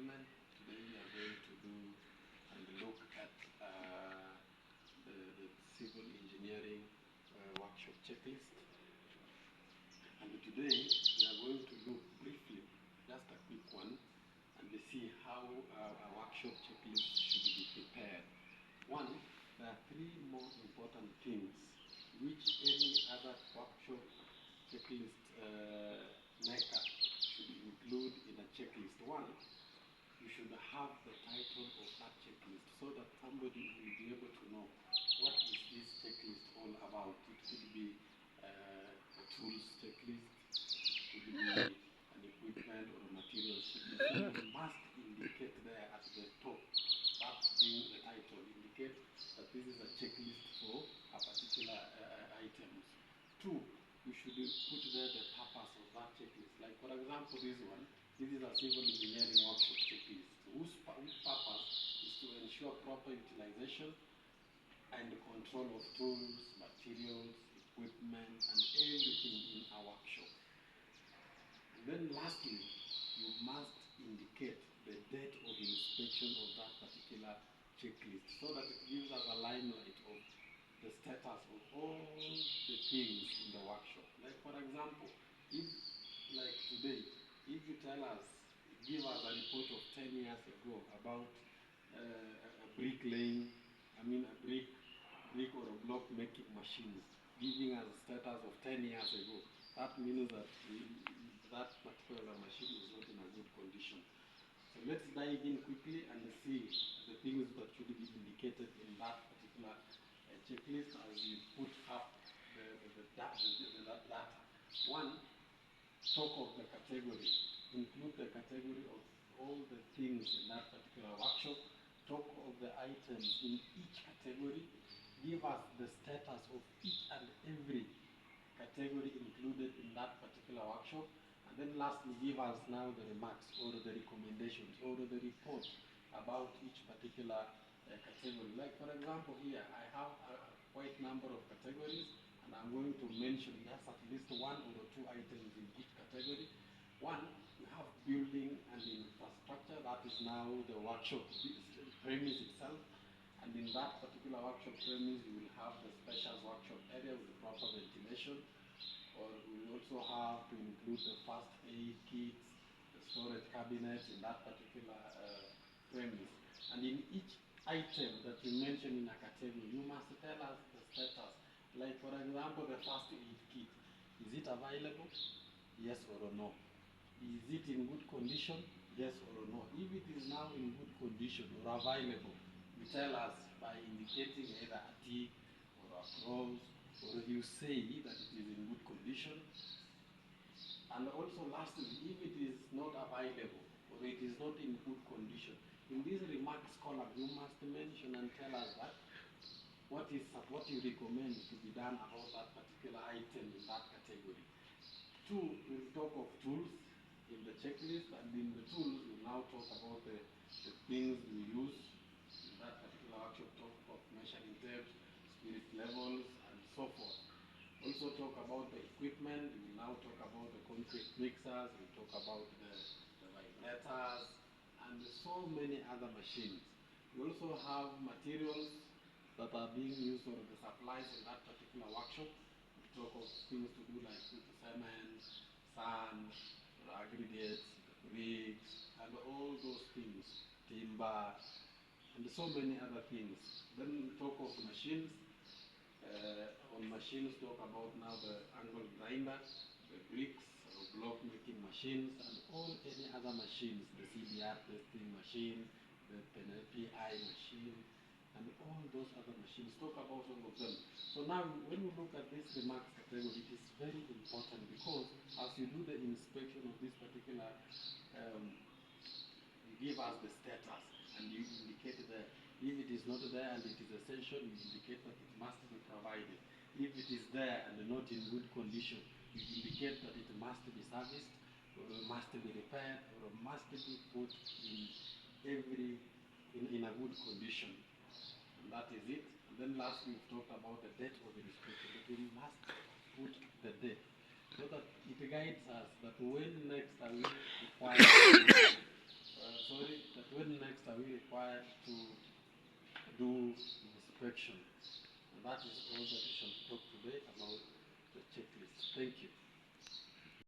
gentlemen, today we are going to do and look at the civil engineering workshop checklist. And today we are going to look briefly, just a quick one, and see how a workshop checklist should be prepared. One, there are three more important things which any other workshop checklist maker should include in a checklist. One, you should have the title of that checklist so that somebody will be able to know what is this checklist all about. It could be a tools checklist, it could be an equipment or a materials checklist. So you must indicate there at the top, that being the title, indicate that this is a checklist for a particular items. Two, you should put there the purpose of that checklist. Like for example, this one, this is a civil engineering workshop checklist, whose purpose is to ensure proper utilization and control of tools, materials, equipment, and everything in a workshop. And then lastly, you must indicate the date of inspection of that particular checklist so that it gives us a limelight of the status of all the things in the workshop. Like for example, if like today, if you tell us, give us a report of 10 years ago about a bricklaying, a brick or a block making machines, giving us a status of 10 years ago, that means that that particular machine is not in a good condition. So let's dive in quickly and see the things that should be indicated in that particular checklist as we put up the data. One, talk of the category. Include the category of all the things in that particular workshop. Talk of the items in each category. Give us the status of each and every category included in that particular workshop. And then lastly, give us now the remarks or the recommendations or the report about each particular category. Like for example here, I have a quite number of categories, and I'm going to mention just at least one or two items in each category. One, we have building and infrastructure. That is now the workshop premise itself. And in that particular workshop premise, you will have the special workshop area with the proper ventilation. Or we also have to include the first aid kits, the storage cabinets in that particular premise. And in each item that you mention in a category, you must tell us the status. Like for example, the first aid kit, is it available? Yes or no? Is it in good condition? Yes or no? If it is now in good condition or available, you tell us by indicating either a tick or a cross, or you say that it is in good condition. And also lastly, if it is not available or it is not in good condition, in this remarks column, you must mention and tell us that what you recommend to be done about that particular item in that category. Two, we'll talk of tools in the checklist, and in the tools, we'll now talk about the things we use in that particular workshop, talk of measuring tapes, spirit levels, and so forth. Also talk about the equipment. We will now talk about the concrete mixers, we talk about the vibrators, and so many other machines. We also have materials that are being used or the supplies in that particular workshop. We talk of things to do like cement, sand, aggregates, bricks, and all those things, timber, and so many other things. Then we talk of machines. On machines, talk about now the angle grinder, the bricks or block making machines, and all any other machines, the CBR testing machine, the PI machine, and all those other machines. Talk about all of them. So now when we look at this remarks category, it is very important because as you do the inspection of this particular, you give us the status and you indicate there. If it is not there and it is essential, you indicate that it must be provided. If it is there and not in good condition, you indicate that it must be serviced, or must be repaired, or must be put in a good condition. And that is it. And then lastly, we've talked about the date of inspection. But we must put the date so that it guides us that when next are we required sorry, when next are we required to do inspection? And that is all that we shall talk today about the checklist. Thank you.